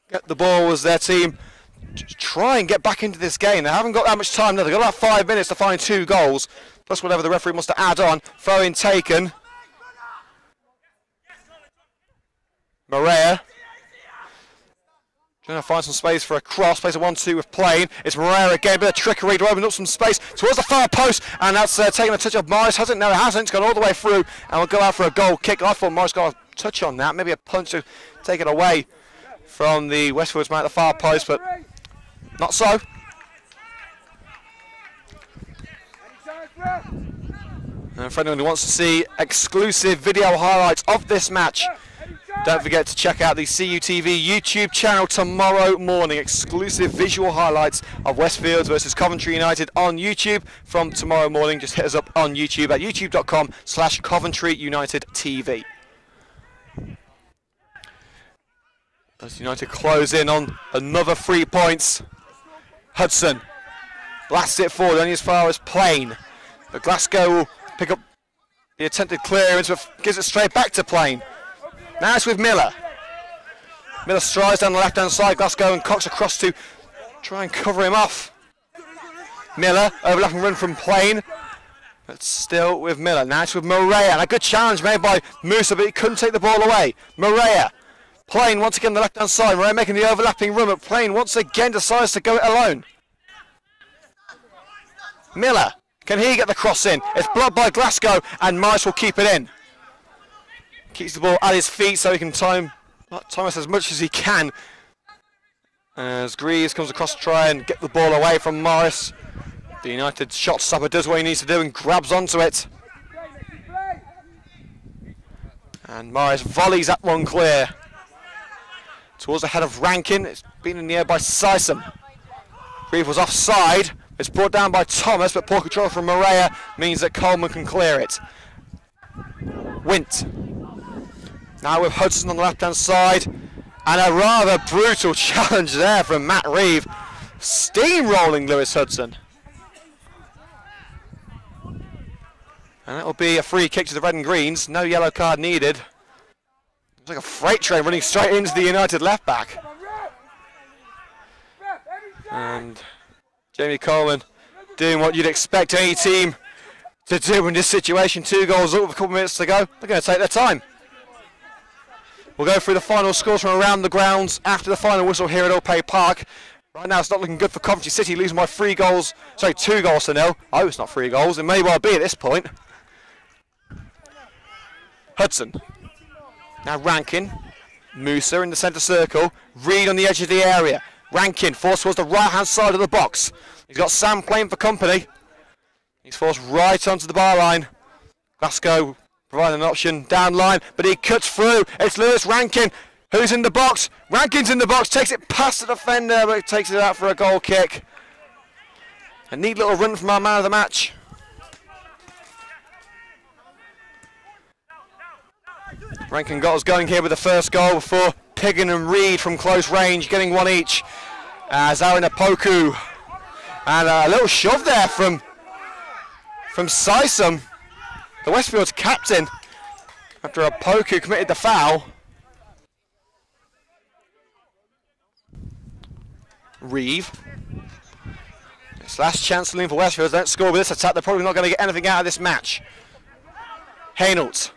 get the ball as their team try and get back into this game. They haven't got that much time now. They've got about 5 minutes to find 2 goals, plus whatever the referee wants to add on. Throw-in taken. Morea trying to find some space for a cross, plays a 1-2 with Plain. It's Morea again, bit of trickery to open up some space towards the far post, and that's taking a touch of Morris. Hasn't? No, it hasn't. It's gone all the way through, and we'll go out for a goal kick. I thought Morris got a touch on that, maybe a punch to take it away from the Westfields man at the far post, but not so. And for anyone who wants to see exclusive video highlights of this match, don't forget to check out the CUTV YouTube channel tomorrow morning. Exclusive visual highlights of Westfields versus Coventry United on YouTube from tomorrow morning. Just hit us up on YouTube at youtube.com/Coventry United TV. As United close in on another 3 points. Hudson blasts it forward only as far as Plain. But Glasgow will pick up the attempted clearance, but gives it straight back to Plain. Now it's with Miller. Miller strides down the left-hand side. Glasgow and Cox across to try and cover him off. Miller, overlapping run from Plain. But still with Miller. Now it's with Morea. And a good challenge made by Musa, but he couldn't take the ball away. Morea. Plain once again on the left-hand side. Morea making the overlapping run, but Plain once again decides to go it alone. Miller. Can he get the cross in? It's blocked by Glasgow, and Morris will keep it in. Keeps the ball at his feet so he can time us as much as he can. As Greaves comes across to try and get the ball away from Morris. The United shot stopper does what he needs to do and grabs onto it. And Morris volleys that one clear. Towards the head of Rankin. It's been in the air by Sysom. Greaves was offside. It's brought down by Thomas, but poor control from Morea means that Coleman can clear it. Wint. Now with Hudson on the left-hand side. And a rather brutal challenge there from Matt Reeve. Steamrolling Lewis Hudson. And that'll be a free kick to the red and greens. No yellow card needed. It's like a freight train running straight into the United left back. And Jamie Coleman doing what you'd expect any team to do in this situation. 2 goals up with a couple of minutes to go. They're going to take their time. We'll go through the final scores from around the grounds after the final whistle here at Opay Park. Right now it's not looking good for Coventry City, losing by 2 goals to nil. Oh, it's not 3 goals. It may well be at this point. Hudson. Now Rankin. Musa in the centre circle. Reed on the edge of the area. Rankin forced towards the right-hand side of the box. He's got Sam playing for company. He's forced right onto the bar line. Glasgow providing an option down line, but he cuts through. It's Lewis Rankin who's in the box. Rankin's in the box, takes it past the defender, but takes it out for a goal kick. A neat little run from our man of the match. Rankin got us going here with the first goal before Piggin and Reed from close range getting one each. As Aaron Apoku. And a little shove there from Sysom, the Westfields captain, after Apoku committed the foul. Reeve. It's last chance to lean for Westfields. Don't score with this attack. They're probably not going to get anything out of this match. Hainault.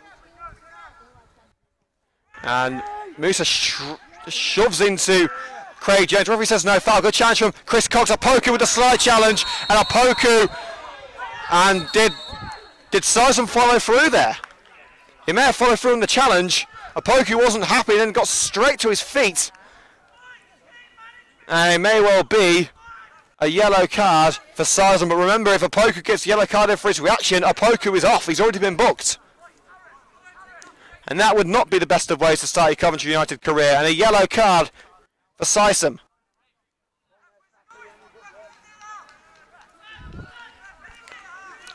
And Musa shoves into Craig Jones. Referee says no foul. Good challenge from Chris Cox. Apoku with a slide challenge. And Apoku. And did Sysom follow through there? He may have followed through in the challenge. Apoku wasn't happy, then got straight to his feet. And it may well be a yellow card for Sysom. But remember, if Apoku gets a yellow card in for his reaction, Apoku is off. He's already been booked. And that would not be the best of ways to start your Coventry United career. And a yellow card for Sysom.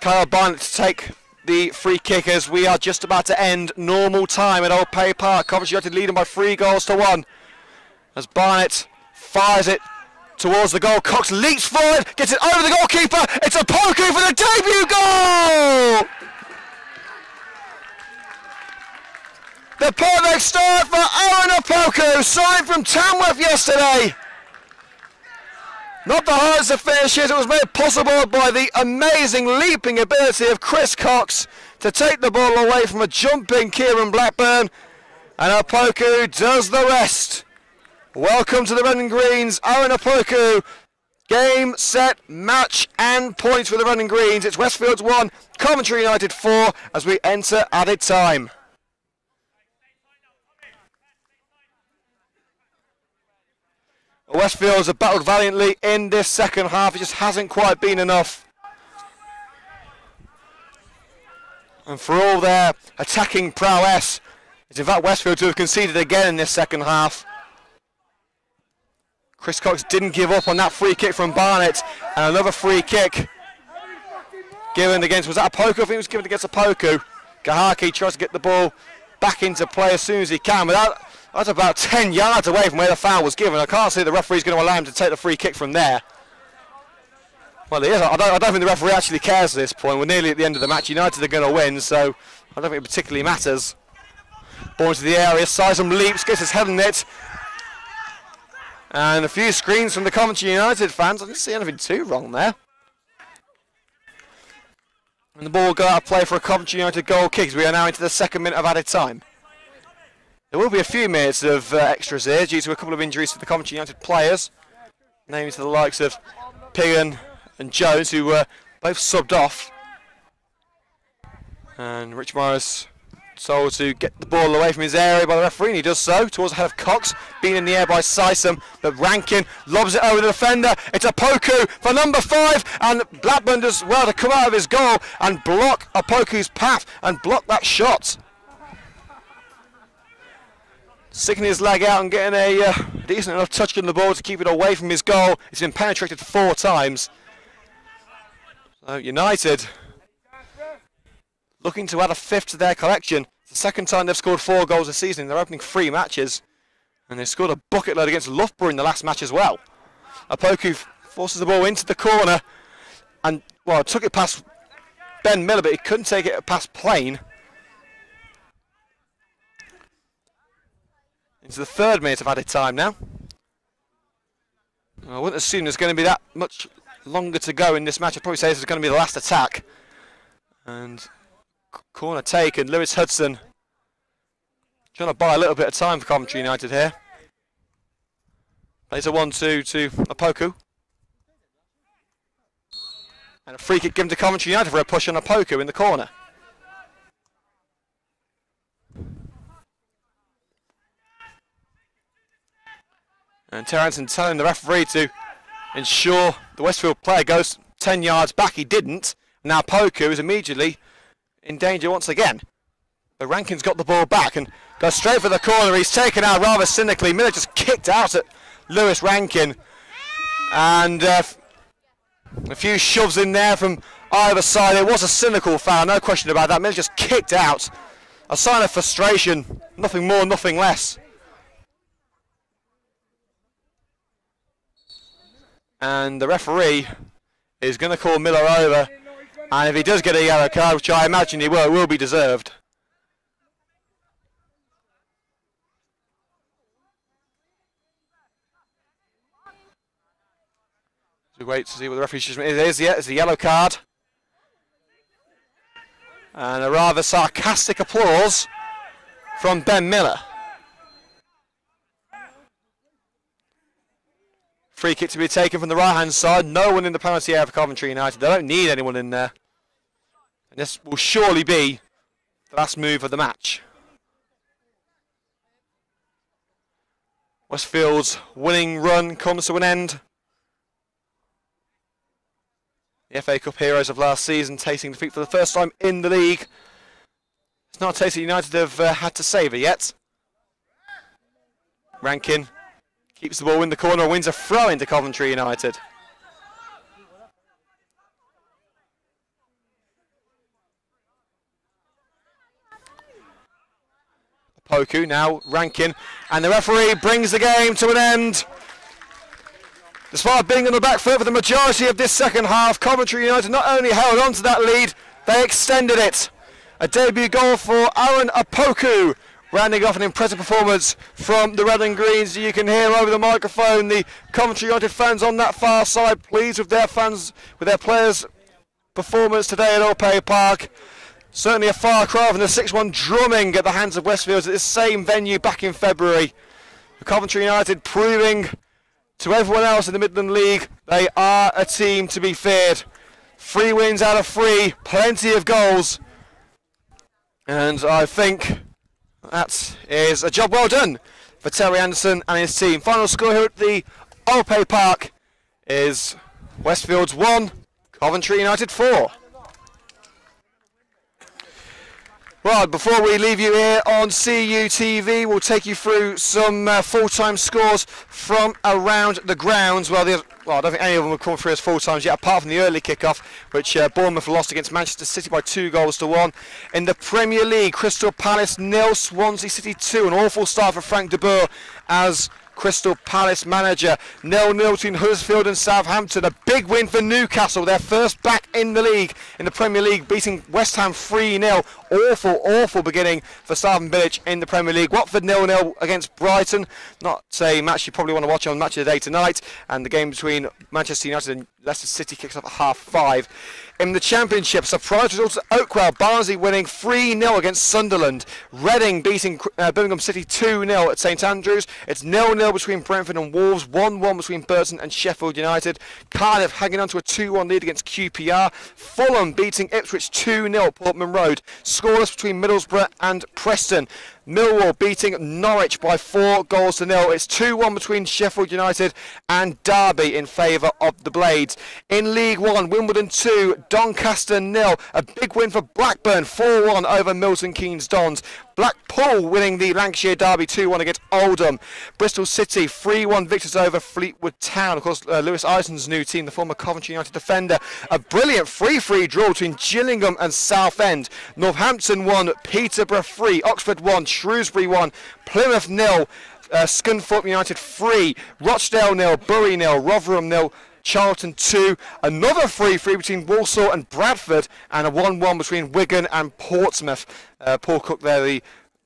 Kyle Barnett to take the free kick as we are just about to end normal time at Old Pay Park. Coventry United leading by 3 goals to 1. As Barnett fires it towards the goal. Cox leaps forward, gets it over the goalkeeper. It's Apoku for the debut goal! The perfect start for Aaron Apoku, signed from Tamworth yesterday. Not the hardest of finishes, it was made possible by the amazing leaping ability of Chris Cox to take the ball away from a jumping Kieran Blackburn, and Apoku does the rest. Welcome to the Red and Greens, Aaron Apoku. Game, set, match and points for the Red and Greens. It's Westfields 1, Coventry United 4 as we enter added time. Westfields have battled valiantly in this second half. It just hasn't quite been enough. And for all their attacking prowess, it's in fact Westfields who have conceded again in this second half. Chris Cox didn't give up on that free kick from Barnett. And another free kick given against, was that Apoku? I think it was given against Apoku. Gahaki tries to get the ball back into play as soon as he can. But that's about 10 yards away from where the foul was given. I can't see the referee's going to allow him to take the free kick from there. Well, he is. I don't think the referee actually cares at this point. We're nearly at the end of the match. United are going to win, so I don't think it particularly matters. Ball into the area. Sysom leaps, gets his head on it. And a few screens from the Coventry United fans. I didn't see anything too wrong there. And the ball will go out of play for a Coventry United goal kick as we are now into the second minute of added time. There will be a few minutes of extras here due to a couple of injuries for the Coventry United players. Namely to the likes of Piggin and Jones, who were both subbed off. And Rich Morris told to get the ball away from his area by the referee, and he does so towards the head of Cox, being in the air by Sysum, but Rankin lobs it over the defender. It's a Opoku for number 5, and Blackburn does well to come out of his goal and block Opoku's path and block that shot. Sticking his leg out and getting a decent enough touch on the ball to keep it away from his goal. It's been penetrated 4 times. So United looking to add a 5th to their collection. It's the second time they've scored 4 goals this season in their opening 3 matches. And they scored a bucket load against Loughborough in the last match as well. Opoku forces the ball into the corner and, well, took it past Ben Miller, but he couldn't take it past Plain. Into the 3rd minute of added time now. I wouldn't assume there's going to be that much longer to go in this match. I'd probably say this is going to be the last attack. And corner taken. Lewis Hudson trying to buy a little bit of time for Coventry United here. Plays a 1-2 to Opoku. And a free kick given to Coventry United for a push on Opoku in the corner. And Terrenson telling the referee to ensure the Westfield player goes 10 yards back. He didn't. Now Opoku is immediately in danger once again. But Rankin's got the ball back and goes straight for the corner. He's taken out rather cynically. Miller just kicked out at Lewis Rankin. And a few shoves in there from either side. It was a cynical foul, no question about that. Miller just kicked out. A sign of frustration. Nothing more, nothing less. And the referee is going to call Miller over. And if he does get a yellow card, which I imagine he will, it will be deserved. So wait to see what the referee's judgment is. Yeah, it's a yellow card. And a rather sarcastic applause from Ben Miller. Free kick to be taken from the right-hand side. No one in the penalty area for Coventry United. They don't need anyone in there. And this will surely be the last move of the match. Westfield's winning run comes to an end. The FA Cup heroes of last season tasting defeat for the first time in the league. It's not a taste that United have had to savour yet. Rankin keeps the ball in the corner and wins a throw into Coventry United. Opoku now Rankin, and the referee brings the game to an end. Despite being on the back foot for the majority of this second half, Coventry United not only held on to that lead, they extended it. A debut goal for Aaron Opoku, rounding off an impressive performance from the Red and Greens. You can hear over the microphone the Coventry United fans on that far side pleased with their players' performance today at Allpay Park. Certainly a far cry from the 6-1 drumming at the hands of Westfields at this same venue back in February. The Coventry United proving to everyone else in the Midland League they are a team to be feared. 3 wins out of 3, plenty of goals. And I think that is a job well done for Terry Anderson and his team. Final score here at the Allpay Park is Westfields 1, Coventry United 4. Right, before we leave you here on CUTV, we'll take you through some full-time scores from around the grounds. Well, I don't think any of them have come through as full-times yet, apart from the early kick-off, which Bournemouth lost against Manchester City by 2-1. In the Premier League, Crystal Palace 0, Swansea City 2. An awful start for Frank de Boer as Crystal Palace manager. 0-0 between Huddersfield and Southampton. A big win for Newcastle, their first back in the league, in the Premier League, beating West Ham 3-0. awful beginning for Starvin Village in the Premier League. Watford 0-0 against Brighton. Not a match you probably want to watch on Match of the Day tonight. And the game between Manchester United and Leicester City kicks off at 5:30. In the Championship, surprise results at Oakwell. Barnsley winning 3-0 against Sunderland. Reading beating Birmingham City 2-0 at St Andrews. It's 0-0 between Brentford and Wolves. 1-1 between Burton and Sheffield United. Cardiff hanging on to a 2-1 lead against QPR. Fulham beating Ipswich 2-0 at Portman Road. Scoreless between Middlesbrough and Preston. Millwall beating Norwich by 4-0. It's 2-1 between Sheffield United and Derby in favour of the Blades. In League 1, Wimbledon 2, Doncaster 0. A big win for Blackburn, 4-1 over Milton Keynes Dons. Blackpool winning the Lancashire Derby 2-1 against Oldham. Bristol City 3-1 victors over Fleetwood Town. Of course, Lewis Eison's new team, the former Coventry United defender. A brilliant 3-3 draw between Gillingham and Southend. Northampton 1, Peterborough 3, Oxford 1, Shrewsbury 1, Plymouth 0, Scunthorpe United 3, Rochdale 0, Bury 0, Rotherham 0, Charlton 2, another 3-3 between Walsall and Bradford, and a 1-1 between Wigan and Portsmouth. Paul Cook there, the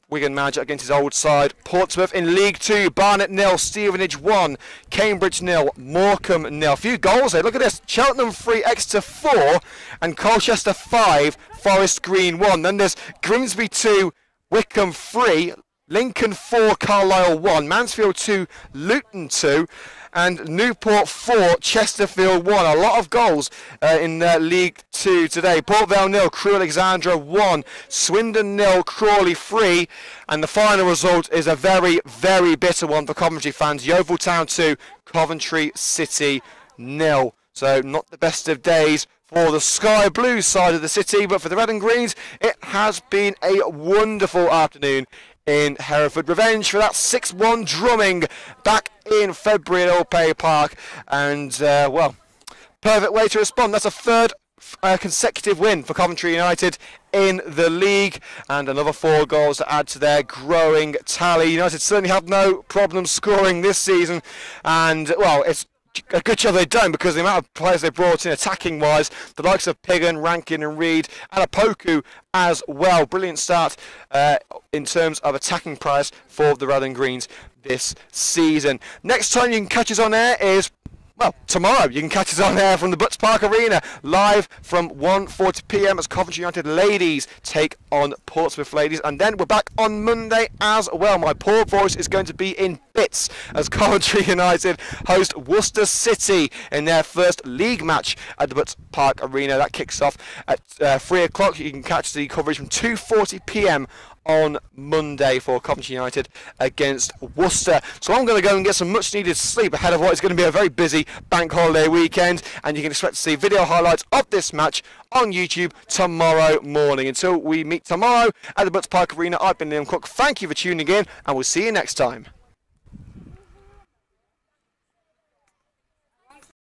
Wigan manager, against his old side. Portsmouth in League 2, Barnet 0, Stevenage 1, Cambridge 0, Morecambe 0. A few goals there, look at this. Cheltenham 3, Exeter 4, and Colchester 5, Forest Green 1. Then there's Grimsby 2, Wickham 3, Lincoln 4, Carlisle 1, Mansfield 2, Luton 2, and Newport 4, Chesterfield 1. A lot of goals in League 2 today. Port Vale 0, Crewe Alexandra 1, Swindon 0, Crawley 3, and the final result is a very, very bitter one for Coventry fans. Yeovil Town 2, Coventry City 0. So not the best of days for the sky blue side of the city, but for the red and greens, it has been a wonderful afternoon in Hereford. Revenge for that 6-1 drumming back in February at Old Pay Park, and well, perfect way to respond. That's a third consecutive win for Coventry United in the league, and another 4 goals to add to their growing tally. United certainly have no problem scoring this season, and well, it's a good job they don't, because the amount of players they brought in attacking wise, the likes of Piggin, Rankin and Reed, and Apoku as well. Brilliant start in terms of attacking players for the Red and Greens this season. Next time you can catch us on air is, well, tomorrow. You can catch us on air from the Butts Park Arena, live from 1:40 p.m. as Coventry United ladies take on Portsmouth ladies. And then we're back on Monday as well. My poor voice is going to be in bits as Coventry United host Worcester City in their first league match at the Butts Park Arena. That kicks off at 3 o'clock. You can catch the coverage from 2:40 p.m. on Monday for Coventry United against Worcester. So I'm going to go and get some much needed sleep ahead of what is going to be a very busy bank holiday weekend, and you can expect to see video highlights of this match on YouTube tomorrow morning. Until we meet tomorrow at the Butts Park Arena, I've been Liam Cook. Thank you for tuning in, and we'll see you next time.